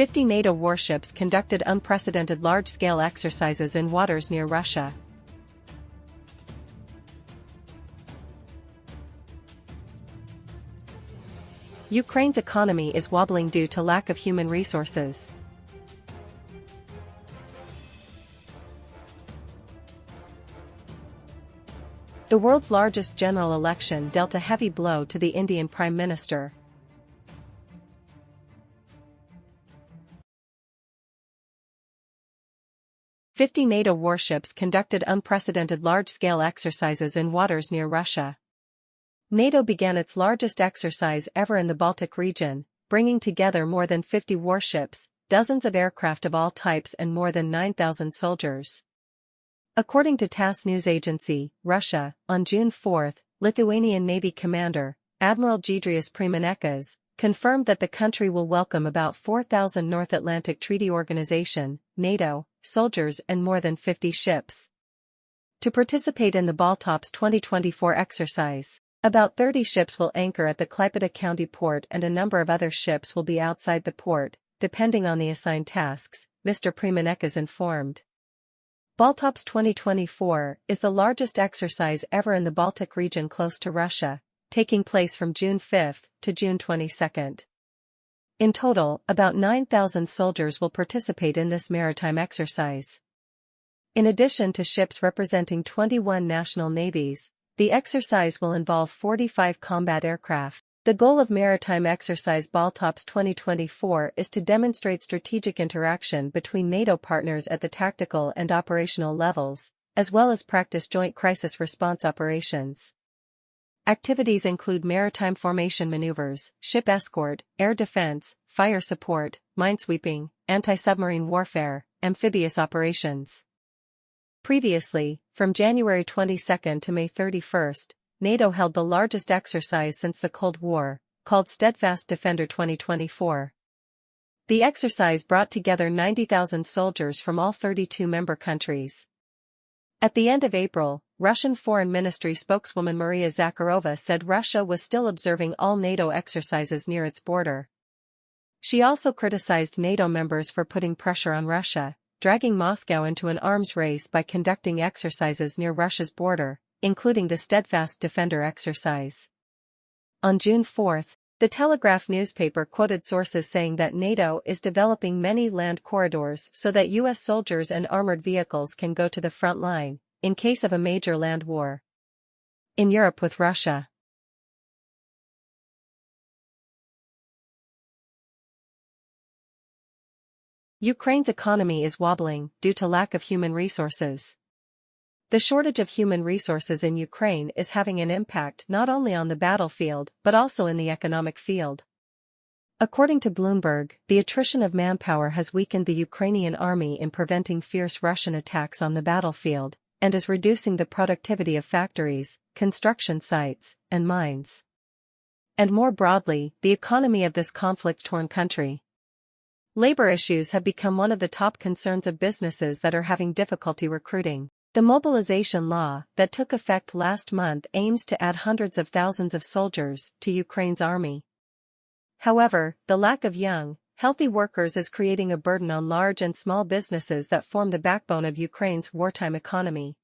50 NATO warships conducted unprecedented large-scale exercises in waters near Russia. Ukraine's economy is wobbling due to lack of human resources. The world's largest general election dealt a heavy blow to the Indian Prime Minister. "50 NATO warships conducted unprecedented large-scale exercises in waters near Russia." NATO began its largest exercise ever in the Baltic region, bringing together more than 50 warships, dozens of aircraft of all types and more than 9,000 soldiers. According to TASS news agency, Russia, on June 4, Lithuanian Navy commander, Admiral Giedrius Primanekas, confirmed that the country will welcome about 4,000 North Atlantic Treaty Organization, NATO, soldiers and more than 50 ships to participate in the Baltops 2024 exercise. About 30 ships will anchor at the Klaipėda County port and a number of other ships will be outside the port, depending on the assigned tasks, Mr. Primanekas informed. Baltops 2024 is the largest exercise ever in the Baltic region close to Russia, taking place from June 5 to June 22. In total, about 9,000 soldiers will participate in this maritime exercise. In addition to ships representing 21 national navies, the exercise will involve 45 combat aircraft. The goal of Maritime Exercise Baltops 2024 is to demonstrate strategic interaction between NATO partners at the tactical and operational levels, as well as practice joint crisis response operations. Activities include maritime formation maneuvers, ship escort, air defense, fire support, minesweeping, anti-submarine warfare, amphibious operations. Previously, from January 22 to May 31, NATO held the largest exercise since the Cold War, called Steadfast Defender 2024. The exercise brought together 90,000 soldiers from all 32 member countries. At the end of April, Russian Foreign Ministry spokeswoman Maria Zakharova said Russia was still observing all NATO exercises near its border. She also criticized NATO members for putting pressure on Russia, dragging Moscow into an arms race by conducting exercises near Russia's border, including the Steadfast Defender exercise. On June 4, the Telegraph newspaper quoted sources saying that NATO is developing many land corridors so that U.S. soldiers and armored vehicles can go to the front line, in case of a major land war in Europe with Russia. Ukraine's economy is wobbling due to lack of human resources. The shortage of human resources in Ukraine is having an impact not only on the battlefield but also in the economic field. According to Bloomberg, the attrition of manpower has weakened the Ukrainian army in preventing fierce Russian attacks on the battlefield, and is reducing the productivity of factories, construction sites, and mines. And more broadly, the economy of this conflict-torn country. Labor issues have become one of the top concerns of businesses that are having difficulty recruiting. The mobilization law that took effect last month aims to add hundreds of thousands of soldiers to Ukraine's army. However, the lack of young, healthy workers is creating a burden on large and small businesses that form the backbone of Ukraine's wartime economy.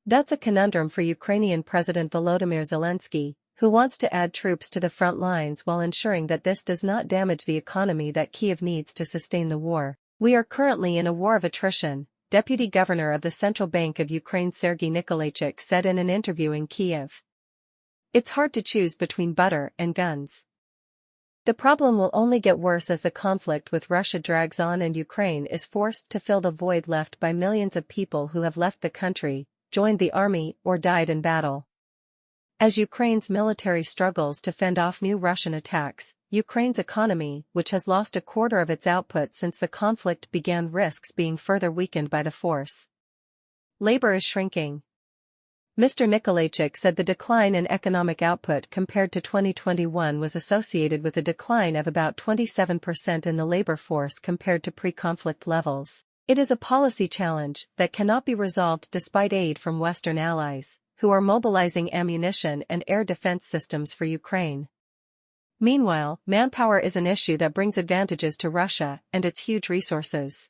That's a conundrum for Ukrainian President Volodymyr Zelensky, who wants to add troops to the front lines while ensuring that this does not damage the economy that Kyiv needs to sustain the war. "We are currently in a war of attrition," Deputy Governor of the Central Bank of Ukraine Sergei Nikolaichuk said in an interview in Kyiv. "It's hard to choose between butter and guns. The problem will only get worse as the conflict with Russia drags on and Ukraine is forced to fill the void left by millions of people who have left the country, joined the army, or died in battle." As Ukraine's military struggles to fend off new Russian attacks, Ukraine's economy, which has lost a quarter of its output since the conflict began, risks being further weakened by the force. Labor is shrinking. Mr. Nikolaichuk said the decline in economic output compared to 2021 was associated with a decline of about 27% in the labor force compared to pre-conflict levels. It is a policy challenge that cannot be resolved despite aid from Western allies, who are mobilizing ammunition and air defense systems for Ukraine. Meanwhile, manpower is an issue that brings advantages to Russia and its huge resources.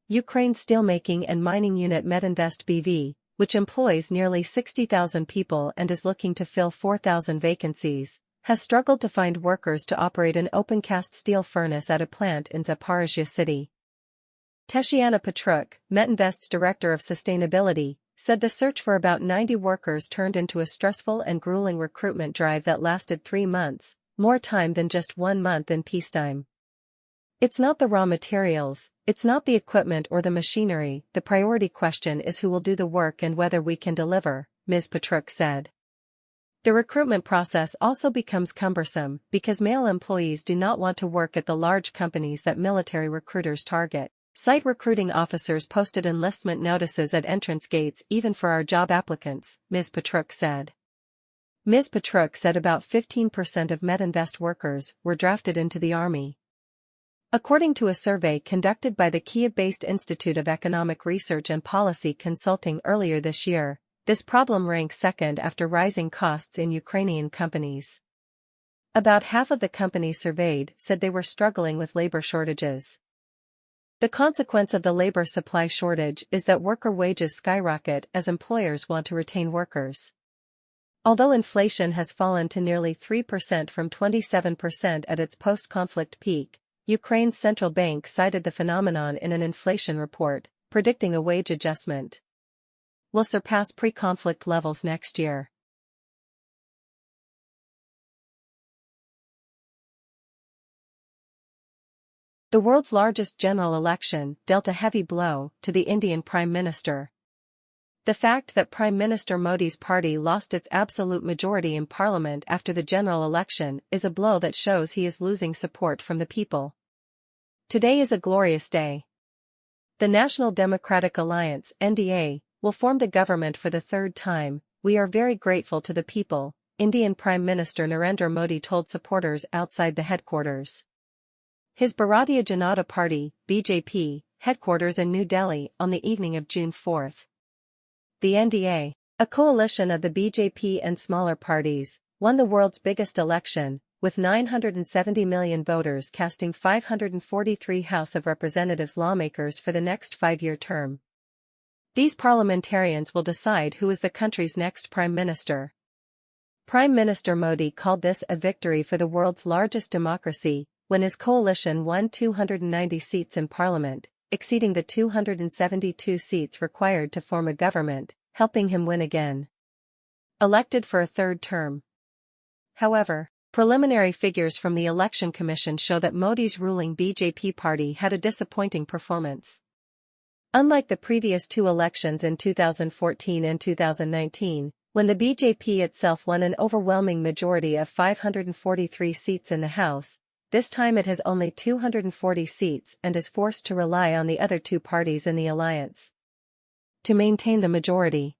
Ukraine's steelmaking and mining unit Metinvest BV, which employs nearly 60,000 people and is looking to fill 4,000 vacancies, has struggled to find workers to operate an open-cast steel furnace at a plant in Zaporizhzhia city. Tatiana Petruk, Metinvest's director of sustainability, said the search for about 90 workers turned into a stressful and grueling recruitment drive that lasted 3 months, more time than just 1 month in peacetime. It's not the raw materials, it's not the equipment or the machinery, the priority question is who will do the work and whether we can deliver, Ms. Petruk said. The recruitment process also becomes cumbersome because male employees do not want to work at the large companies that military recruiters target. Site recruiting officers posted enlistment notices at entrance gates even for our job applicants, Ms. Petruk said. Ms. Petruk said about 15% of Metinvest workers were drafted into the army. According to a survey conducted by the Kyiv-based Institute of Economic Research and Policy Consulting earlier this year, this problem ranks second after rising costs in Ukrainian companies. About half of the companies surveyed said they were struggling with labor shortages. The consequence of the labor supply shortage is that worker wages skyrocket as employers want to retain workers. Although inflation has fallen to nearly 3% from 27% at its post-conflict peak, Ukraine's central bank cited the phenomenon in an inflation report, predicting a wage adjustment will surpass pre-conflict levels next year. The world's largest general election dealt a heavy blow to the Indian Prime Minister. The fact that Prime Minister Modi's party lost its absolute majority in parliament after the general election is a blow that shows he is losing support from the people. Today is a glorious day. The National Democratic Alliance (NDA) will form the government for the third time. We are very grateful to the people, Indian Prime Minister Narendra Modi told supporters outside the headquarters. His Bharatiya Janata Party (BJP) headquarters in New Delhi on the evening of June 4. The NDA, a coalition of the BJP and smaller parties, won the world's biggest election, with 970 million voters casting 543 House of Representatives lawmakers for the next 5-year term. These parliamentarians will decide who is the country's next prime minister. Prime Minister Modi called this a victory for the world's largest democracy, when his coalition won 290 seats in parliament, exceeding the 272 seats required to form a government, helping him win again. Elected for a third term. However, preliminary figures from the Election Commission show that Modi's ruling BJP party had a disappointing performance. Unlike the previous 2 elections in 2014 and 2019, when the BJP itself won an overwhelming majority of 543 seats in the House, this time it has only 240 seats and is forced to rely on the other 2 parties in the alliance to maintain the majority.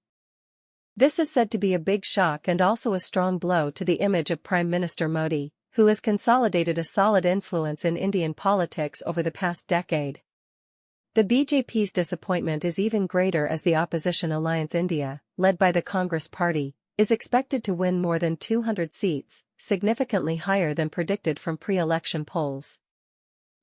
This is said to be a big shock and also a strong blow to the image of Prime Minister Modi, who has consolidated a solid influence in Indian politics over the past decade. The BJP's disappointment is even greater as the opposition alliance India, led by the Congress Party, is expected to win more than 200 seats, significantly higher than predicted from pre-election polls.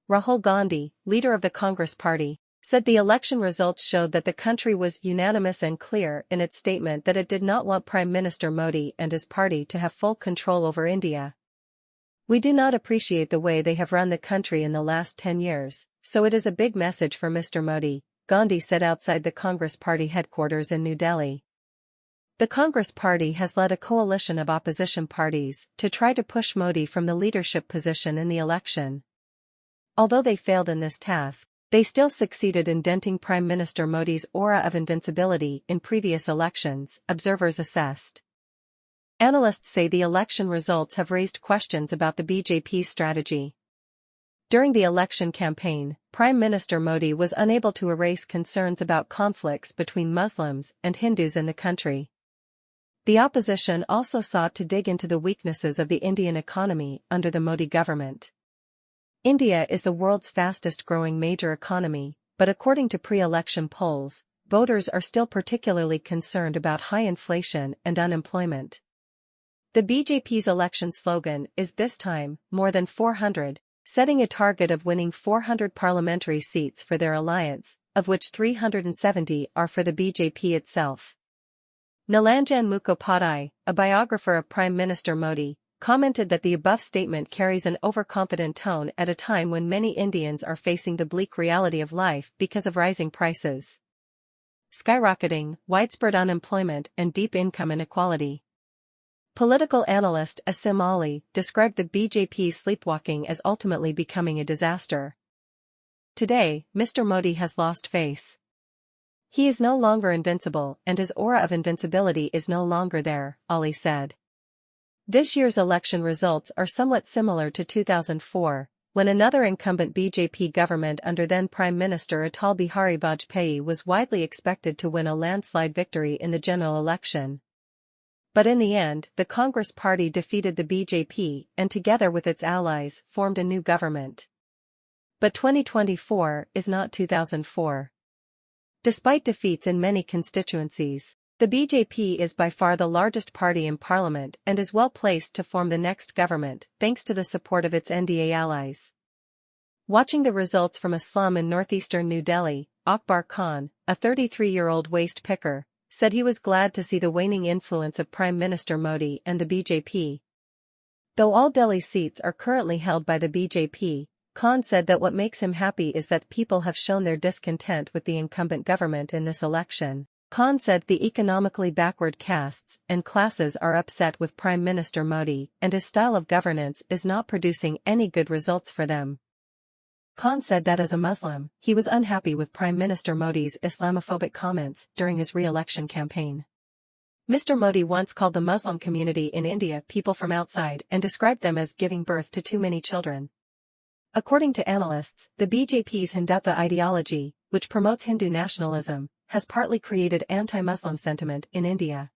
Rahul Gandhi, leader of the Congress Party, said the election results showed that the country was unanimous and clear in its statement that it did not want Prime Minister Modi and his party to have full control over India. We do not appreciate the way they have run the country in the last 10 years, so it is a big message for Mr. Modi, Gandhi said outside the Congress Party headquarters in New Delhi. The Congress Party has led a coalition of opposition parties to try to push Modi from the leadership position in the election. Although they failed in this task, they still succeeded in denting Prime Minister Modi's aura of invincibility in previous elections, observers assessed. Analysts say the election results have raised questions about the BJP's strategy. During the election campaign, Prime Minister Modi was unable to erase concerns about conflicts between Muslims and Hindus in the country. The opposition also sought to dig into the weaknesses of the Indian economy under the Modi government. India is the world's fastest-growing major economy, but according to pre-election polls, voters are still particularly concerned about high inflation and unemployment. The The BJP's election slogan is this time, more than 400, setting a target of winning 400 parliamentary seats for their alliance, of which 370 are for the BJP itself. Nilanjan Mukhopadhyay, a biographer of Prime Minister Modi, commented that the above statement carries an overconfident tone at a time when many Indians are facing the bleak reality of life because of rising prices, skyrocketing, widespread unemployment, and deep income inequality. Political analyst Asim Ali described the BJP's sleepwalking as ultimately becoming a disaster. Today, Mr. Modi has lost face. He is no longer invincible and his aura of invincibility is no longer there, Ali said. This year's election results are somewhat similar to 2004, when another incumbent BJP government under then Prime Minister Atal Bihari Vajpayee was widely expected to win a landslide victory in the general election. But in the end, the Congress Party defeated the BJP and together with its allies formed a new government. But 2024 is not 2004. Despite defeats in many constituencies, the BJP is by far the largest party in parliament and is well placed to form the next government thanks to the support of its NDA allies. Watching the results from a slum in northeastern New Delhi, Akbar Khan, a 33-year-old waste picker, said he was glad to see the waning influence of Prime Minister Modi and the BJP. Though all Delhi seats are currently held by the BJP, Khan said that what makes him happy is that people have shown their discontent with the incumbent government in this election. Khan said the economically backward castes and classes are upset with Prime Minister Modi and his style of governance is not producing any good results for them. Khan said that as a Muslim, he was unhappy with Prime Minister Modi's Islamophobic comments during his re-election campaign. Mr. Modi once called the Muslim community in India people from outside and described them as giving birth to too many children. According to analysts, the BJP's Hindutva ideology, which promotes Hindu nationalism, has partly created anti-Muslim sentiment in India.